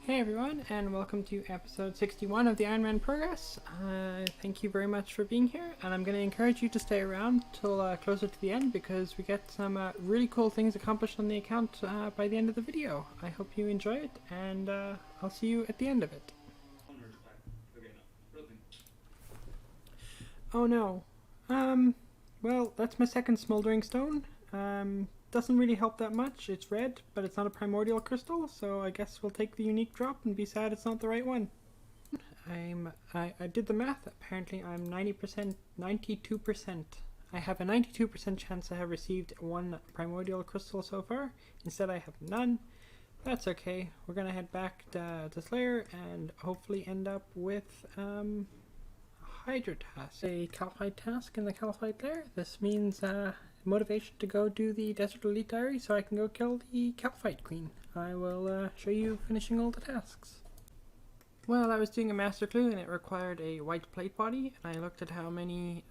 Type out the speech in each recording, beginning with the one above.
Hey everyone, and welcome to episode 61 of the Iron Man Progress. Thank you very much for being here, and I'm going to encourage you to stay around till closer to the end because we get some really cool things accomplished on the account by the end of the video. I hope you enjoy it, and I'll see you at the end of it. Oh no. Well, that's my second smoldering stone. Doesn't really help that much. It's red, but it's not a primordial crystal, so I guess we'll take the unique drop and be sad it's not the right one. I did the math. Apparently I'm 92%. I have a 92% chance I have received one primordial crystal so far. Instead I have none. That's okay. We're gonna head back to Slayer and hopefully end up with Hydra task. A Calphite task in the Calphite Lair. This means motivation to go do the Desert Elite Diary so I can go kill the Calphite Queen. I will show you finishing all the tasks. Well, I was doing a master clue and it required a white plate body, and I looked at how many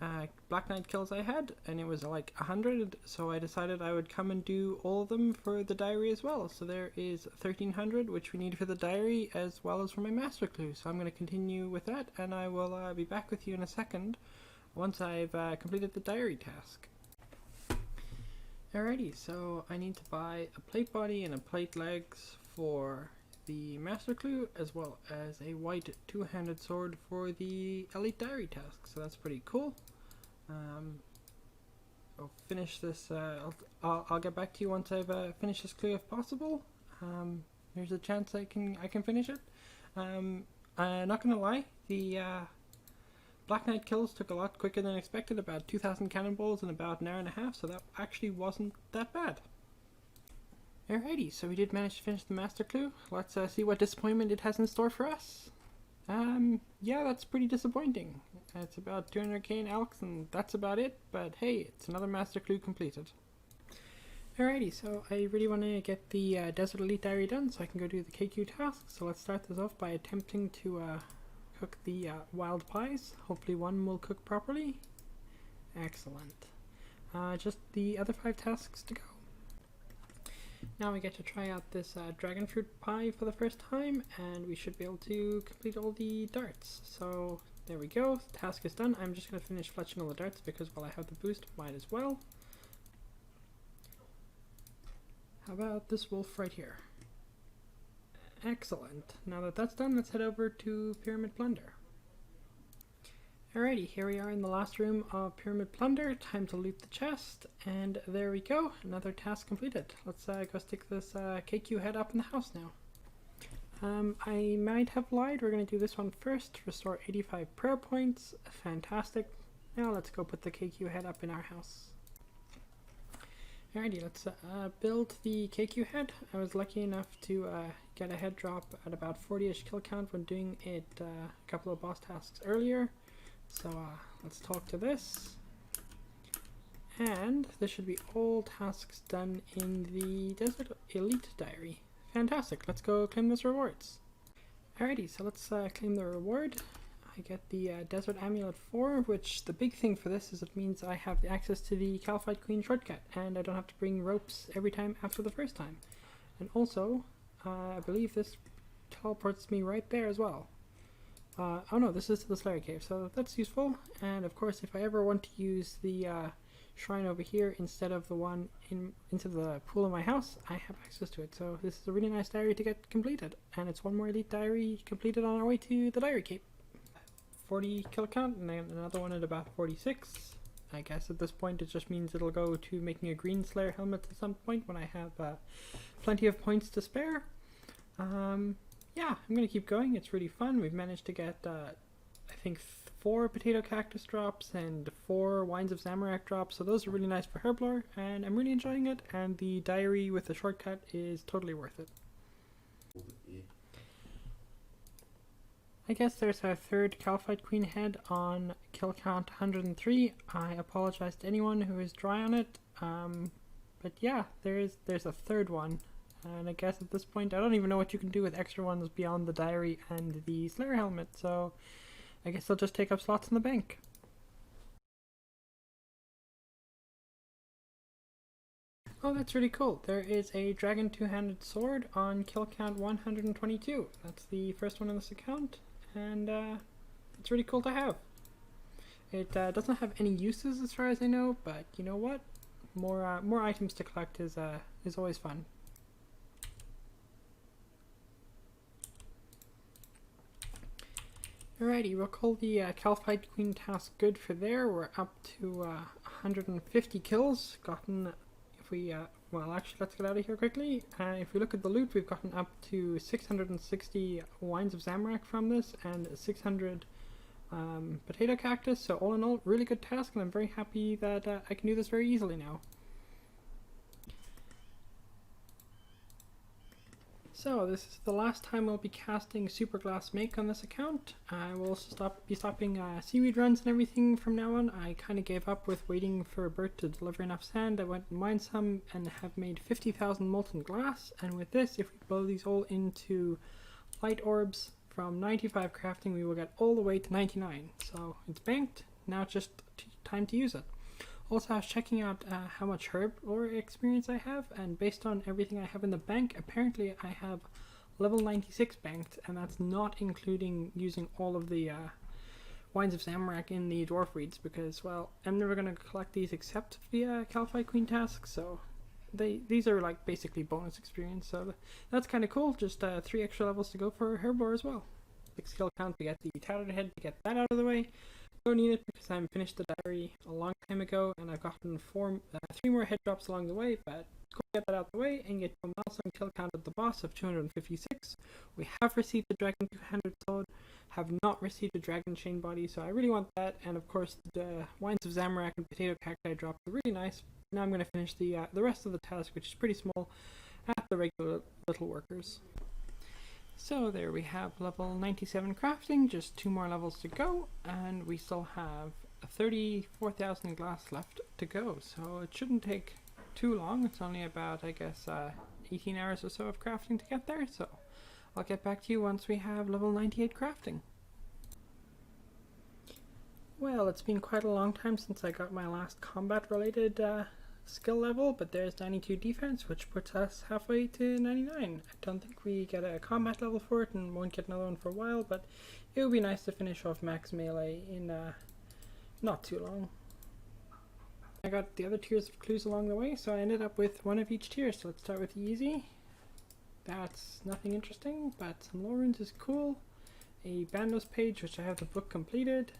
Black Knight kills I had and it was like 100, so I decided I would come and do all of them for the diary as well. So there is 1300 which we need for the diary as well as for my master clue, so I'm going to continue with that and I will be back with you in a second once I've completed the diary task. Alrighty, so I need to buy a plate body and a plate legs for the master clue, as well as a white two-handed sword for the elite diary task, so that's pretty cool. I'll finish this, I'll get back to you once I've finished this clue if possible. There's a chance I can finish it. I'm not gonna lie, the Black Knight kills took a lot quicker than expected, about 2,000 cannonballs in about an hour and a half, so that actually wasn't that bad. Alrighty, so we did manage to finish the master clue. Let's see what disappointment it has in store for us. Yeah, that's pretty disappointing. It's about 200k in Elks and that's about it, but hey, it's another master clue completed. Alrighty, so I really want to get the Desert Elite Diary done so I can go do the KQ task, so let's start this off by attempting to cook the wild pies. Hopefully one will cook properly. Excellent. Just the other 5 tasks to go. Now we get to try out this dragon fruit pie for the first time, and we should be able to complete all the darts. So there we go, the task is done. I'm just going to finish fletching all the darts because while I have the boost, might as well. How about this wolf right here? Excellent. Now that that's done, let's head over to Pyramid Plunder. Alrighty, here we are in the last room of Pyramid Plunder. Time to loot the chest, and there we go. Another task completed. Let's go stick this KQ head up in the house now. I might have lied. We're going to do this one first. Restore 85 prayer points. Fantastic. Now let's go put the KQ head up in our house. Alrighty, let's build the KQ head. I was lucky enough to get a head drop at about 40-ish kill count when doing it a couple of boss tasks earlier. So let's talk to this. And this should be all tasks done in the Desert Elite Diary. Fantastic, let's go claim those rewards. Alrighty, so let's claim the reward. I get the Desert Amulet 4, which the big thing for this is it means I have access to the Calphite Queen shortcut, and I don't have to bring ropes every time after the first time. And also, I believe this teleports me right there as well. Oh no, this is to the Slayer Cave, so that's useful. And of course, if I ever want to use the shrine over here instead of the one into the pool in my house, I have access to it. So this is a really nice diary to get completed, and it's one more elite diary completed on our way to the Diary Cape. 40 kill count, and then another one at about 46. I guess at this point it just means it'll go to making a green Slayer helmet at some point when I have plenty of points to spare. Yeah, I'm going to keep going. It's really fun. We've managed to get, I think, 4 potato cactus drops and 4 wines of Zamorak drops, so those are really nice for Herblore, and I'm really enjoying it, and the diary with the shortcut is totally worth it. I guess there's our third Calphite Queen head on kill count 103. I apologize to anyone who is dry on it, but yeah, there's a third one. And I guess at this point, I don't even know what you can do with extra ones beyond the diary and the Slayer helmet, so I guess they'll just take up slots in the bank. Oh, that's really cool. There is a dragon two-handed sword on kill count 122. That's the first one on this account, and it's really cool to have. It doesn't have any uses as far as I know, but you know what? More items to collect is always fun. Alrighty, we'll call the Calphite Queen task good for there. We're up to 150 kills. Gotten, if we, well actually let's get out of here quickly. If we look at the loot, we've gotten up to 660 Wines of Zamorak from this and 600 potato cactus. So all in all, really good task, and I'm very happy that I can do this very easily now. So this is the last time we'll be casting Super Glass Make on this account. I will also be stopping seaweed runs and everything from now on. I kind of gave up with waiting for Bert to deliver enough sand. I went and mined some and have made 50,000 molten glass. And with this, if we blow these all into light orbs from 95 crafting, we will get all the way to 99. So it's banked. Now it's just time to use it. Also, I was checking out how much herb ore experience I have, and based on everything I have in the bank, apparently I have level 96 banked, and that's not including using all of the Wines of Zamorak in the dwarf reeds, because, well, I'm never going to collect these except via Calphite Queen tasks, so these are like basically bonus experience, so that's kind of cool. Just 3 extra levels to go for herb ore as well. 6 skill count to get the tattered head, to get that out of the way. Don't need it because I finished the diary a long time ago, and I've gotten 3 more head drops along the way, but go get that out of the way and get a milestone kill count at the boss of 256. We have received the dragon two-handed sword, have not received a dragon chain body, so I really want that, and of course the Wines of Zamorak and potato cacti drops are really nice. Now I'm going to finish the rest of the task, which is pretty small, at the regular little workers. So there we have level 97 crafting, just 2 more levels to go, and we still have 34,000 glass left to go, so it shouldn't take too long. It's only about, I guess, 18 hours or so of crafting to get there, so I'll get back to you once we have level 98 crafting. Well, it's been quite a long time since I got my last combat related skill level, but there's 92 defense, which puts us halfway to 99. I don't think we get a combat level for it and won't get another one for a while, but it would be nice to finish off max melee in not too long. I got the other tiers of clues along the way, so I ended up with 1 of each tier. So let's start with easy. That's nothing interesting, but some lore runes is cool. A Bandos page, which I have the book completed.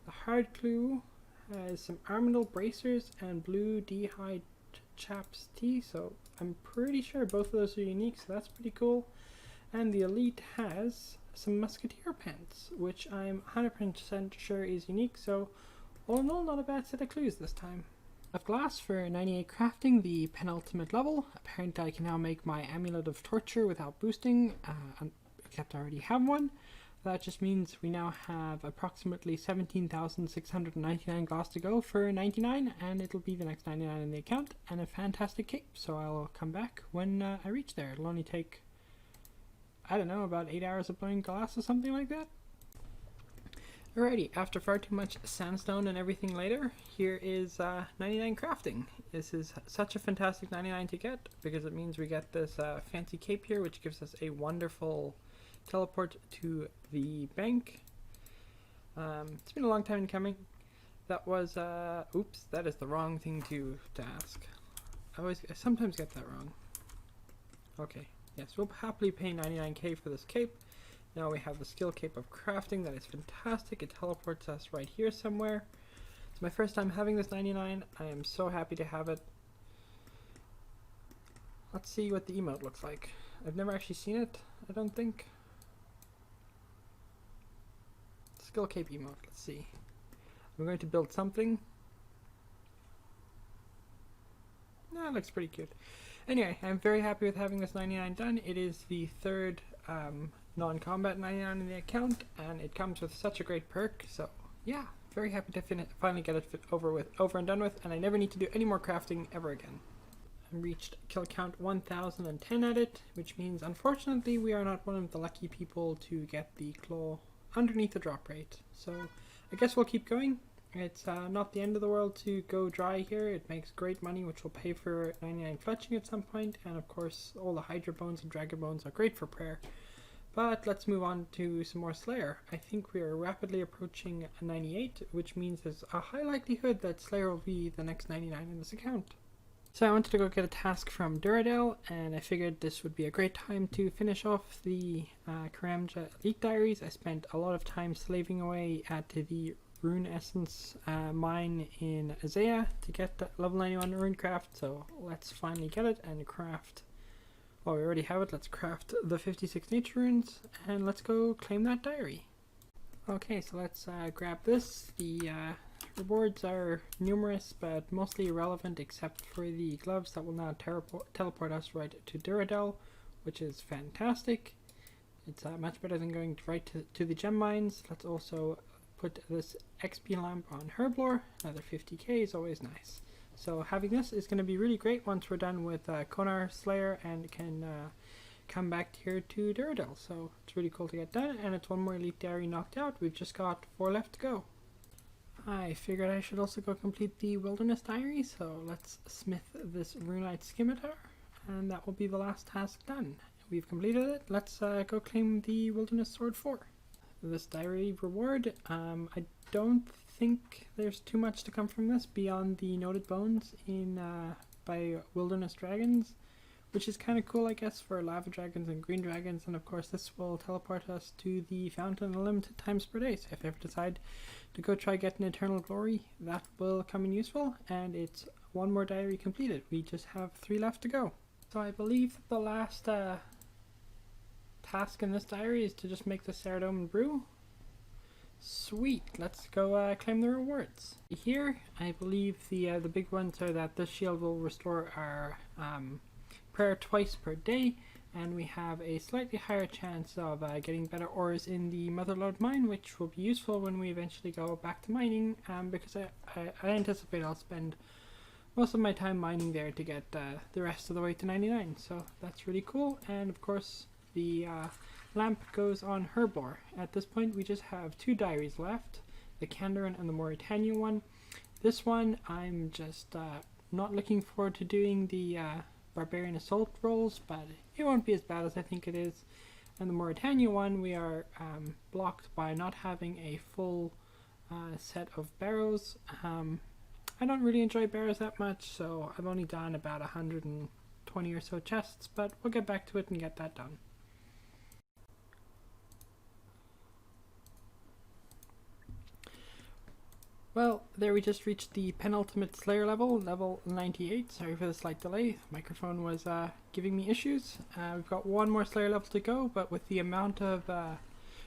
The hard clue has some Armadillo bracers and blue D-hide chaps tea, so I'm pretty sure both of those are unique, so that's pretty cool. And the elite has some musketeer pants, which I'm 100% sure is unique, so all in all, not a bad set of clues this time. Of glass for 98 crafting, the penultimate level. Apparently I can now make my amulet of torture without boosting, except I already have one. That just means we now have approximately 17,699 glass to go for 99, and it'll be the next 99 in the account, and a fantastic cape, so I'll come back when I reach there. It'll only take, I don't know, about 8 hours of blowing glass or something like that. Alrighty, after far too much sandstone and everything later, here is 99 crafting. This is such a fantastic 99 to get, because it means we get this fancy cape here, which gives us a wonderful teleport to the bank. It's been a long time in coming. That was, oops, that is the wrong thing to ask. I sometimes get that wrong. Okay, yes, we'll happily pay 99k for this cape. Now we have the skill cape of crafting. That is fantastic. It teleports us right here somewhere. It's my first time having this 99. I am so happy to have it. Let's see what the emote looks like. I've never actually seen it, I don't think. Skill cape emote, let's see. I'm going to build something. No, it looks pretty cute. Anyway, I'm very happy with having this 99 done. It is the third non-combat 99 in the account, and it comes with such a great perk, so yeah, very happy to finally get it over and done with, and I never need to do any more crafting ever again. I reached kill count 1010 at it, which means unfortunately we are not one of the lucky people to get the claw underneath the drop rate. So I guess we'll keep going. It's not the end of the world to go dry here. It makes great money, which will pay for 99 fletching at some point, and of course all the Hydra bones and Dragon bones are great for prayer. But let's move on to some more Slayer. I think we are rapidly approaching 98, which means there's a high likelihood that Slayer will be the next 99 in this account. So I wanted to go get a task from Duradel, and I figured this would be a great time to finish off the Karamja Elite Diaries. I spent a lot of time slaving away at the Rune Essence mine in Azea to get the level 91 Rune Craft, so let's finally get it and craft. Well, we already have it. Let's craft the 56 nature runes and let's go claim that diary. Okay, so let's grab this. The rewards are numerous but mostly irrelevant except for the gloves that will now teleport us right to Duradel, which is fantastic. It's much better than going right to the gem mines. Let's also put this XP lamp on Herblore. Another 50k is always nice. So having this is going to be really great once we're done with Konar Slayer and can come back here to Duradel. So it's really cool to get done, and it's one more Elite Diary knocked out. We've just got 4 left to go. I figured I should also go complete the Wilderness Diary, so let's smith this Runite Scimitar, and that will be the last task done. We've completed it. Let's go claim the Wilderness Sword 4. This diary reward, I don't think there's too much to come from this beyond the noted bones in by Wilderness Dragons, which is kind of cool, I guess, for lava dragons and green dragons. And of course this will teleport us to the fountain unlimited times per day, so if you ever decide to go try getting eternal glory, that will come in useful. And it's one more diary completed. We just have 3 left to go. So I believe the last task in this diary is to just make the Saradomin brew. Sweet, let's go claim the rewards. Here, I believe the big ones are that this shield will restore our prayer twice per day, and we have a slightly higher chance of getting better ores in the Motherlode mine, which will be useful when we eventually go back to mining, because I anticipate I'll spend most of my time mining there to get the rest of the way to 99, so that's really cool. And of course the lamp goes on Herblore. At this point we just have 2 diaries left, the Kandarin and the Mauritania one. This one I'm just not looking forward to doing the Barbarian Assault rolls, but it won't be as bad as I think it is. And the Mauritania one, we are blocked by not having a full set of barrows. I don't really enjoy barrows that much, so I've only done about 120 or so chests, but we'll get back to it and get that done. Well, there we just reached the penultimate Slayer level, level 98. Sorry for the slight delay. The microphone was giving me issues. We've got 1 more Slayer level to go, but with the amount of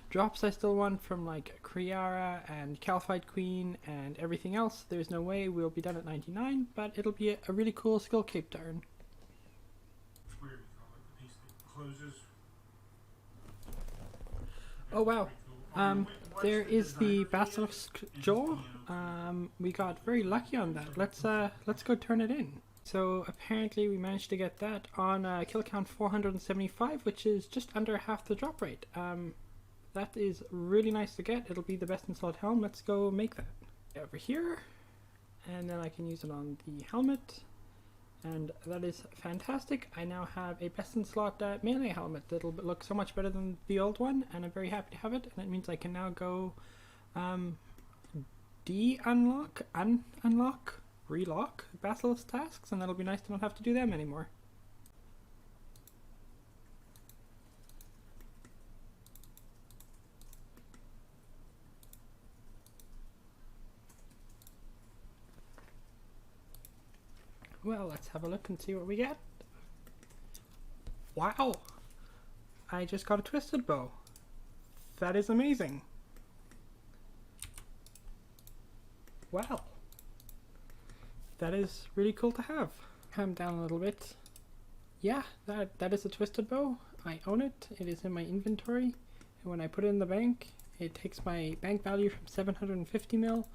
drops I still want from like Kriara and Calphite Queen and everything else, there's no way we'll be done at 99, but it'll be a really cool skill cape to earn. It's weird, these closes. Oh wow. There is the Basilisk Jaw. We got very lucky on that. Let's go turn it in. So apparently we managed to get that on kill count 475, which is just under half the drop rate. That is really nice to get. It'll be the best in slot helm. Let's go make that. Over here, and then I can use it on the helmet. And that is fantastic. I now have a best in slot melee helmet that'll look so much better than the old one, and I'm very happy to have it. And it means I can now go de-unlock, unlock, relock Basilisk tasks, and that'll be nice to not have to do them anymore. Well, let's have a look and see what we get. Wow! I just got a twisted bow. That is amazing. Wow. That is really cool to have. Calm down a little bit. Yeah, that is a twisted bow. I own it. It is in my inventory. And when I put it in the bank, it takes my bank value from 750 mil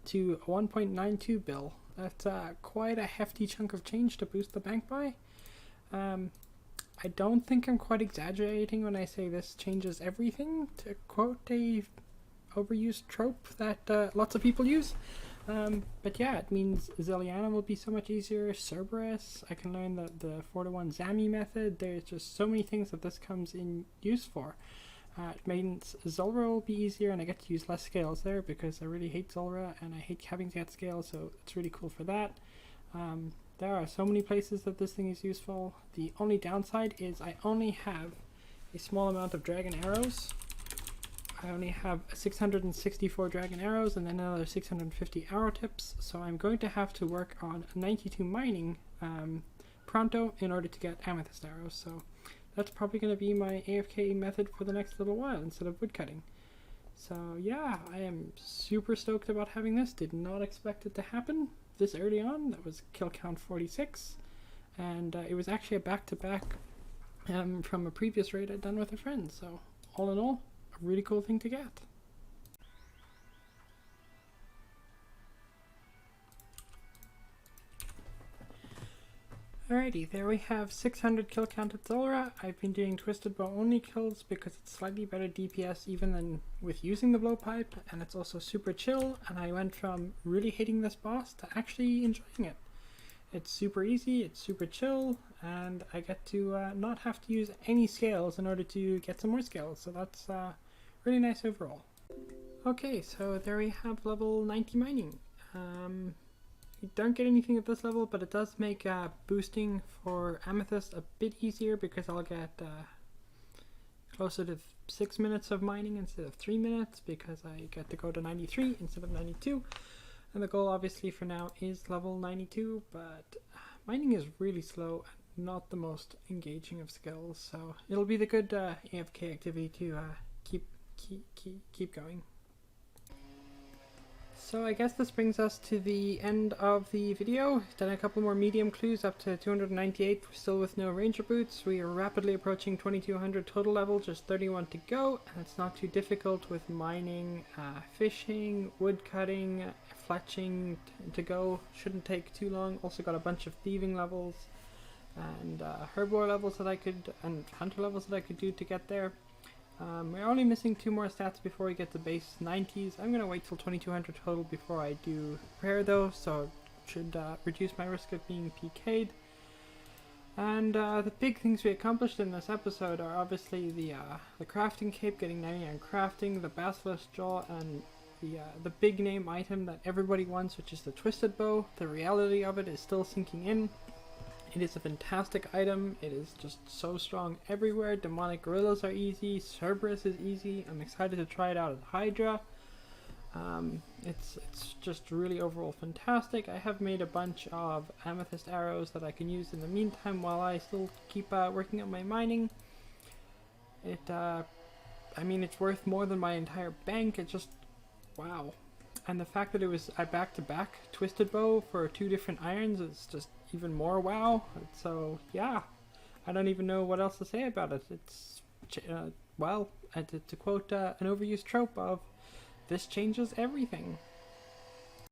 to 1.92 bill. That's quite a hefty chunk of change to boost the bank by. I don't think I'm quite exaggerating when I say this changes everything, to quote a overused trope that lots of people use. But yeah, it means Zilliana will be so much easier. Cerberus, I can learn the 4-to-1 Zami method. There's just so many things that this comes in use for. It means Zulrah will be easier, and I get to use less scales there because I really hate Zulrah and I hate having to get scales, so it's really cool for that. There are so many places that this thing is useful. The only downside is I only have a small amount of dragon arrows. I only have 664 dragon arrows and then another 650 arrow tips, so I'm going to have to work on 92 mining pronto in order to get amethyst arrows. So that's probably going to be my AFK method for the next little while instead of woodcutting. So yeah, I am super stoked about having this. Did not expect it to happen this early on. That was kill count 46, and it was actually a back-to-back from a previous raid I'd done with a friend. So all in all, a really cool thing to get. Alrighty, there we have 600 kill count at Zulrah. I've been doing Twisted Bow only kills because it's slightly better DPS even than with using the blowpipe, and it's also super chill, and I went from really hating this boss to actually enjoying it. It's super easy, it's super chill, and I get to not have to use any scales in order to get some more scales, so that's really nice overall. Okay, so there we have level 90 mining. You don't get anything at this level, but it does make boosting for amethyst a bit easier because I'll get closer to 6 minutes of mining instead of 3 minutes because I get to go to 93 instead of 92. And the goal obviously for now is level 92, but mining is really slow and not the most engaging of skills, so it'll be the good AFK activity to keep going. So I guess this brings us to the end of the video. Done a couple more medium clues up to 298, still with no ranger boots. We are rapidly approaching 2200 total level, just 31 to go, and it's not too difficult with mining, fishing, wood cutting, fletching to go. Shouldn't take too long. Also got a bunch of thieving levels and herbivore levels that I could, and hunter levels that I could do to get there. We're only missing 2 more stats before we get to base 90s. I'm going to wait till 2200 total before I do prayer though, so it should reduce my risk of being PK'd. And the big things we accomplished in this episode are obviously the crafting cape, getting 99 crafting, the basilisk jaw, and the big name item that everybody wants, which is the twisted bow. The reality of it is still sinking in. It is a fantastic item. It is just so strong everywhere. Demonic gorillas are easy. Cerberus is easy. I'm excited to try it out at Hydra. It's just really overall fantastic. I have made a bunch of amethyst arrows that I can use in the meantime while I still keep working on my mining. I mean, it's worth more than my entire bank. It's just wow. And the fact that it was a back-to-back twisted bow for 2 different irons is just even more wow. So yeah, I don't even know what else to say about it. It's well, to quote an overused trope of, this changes everything.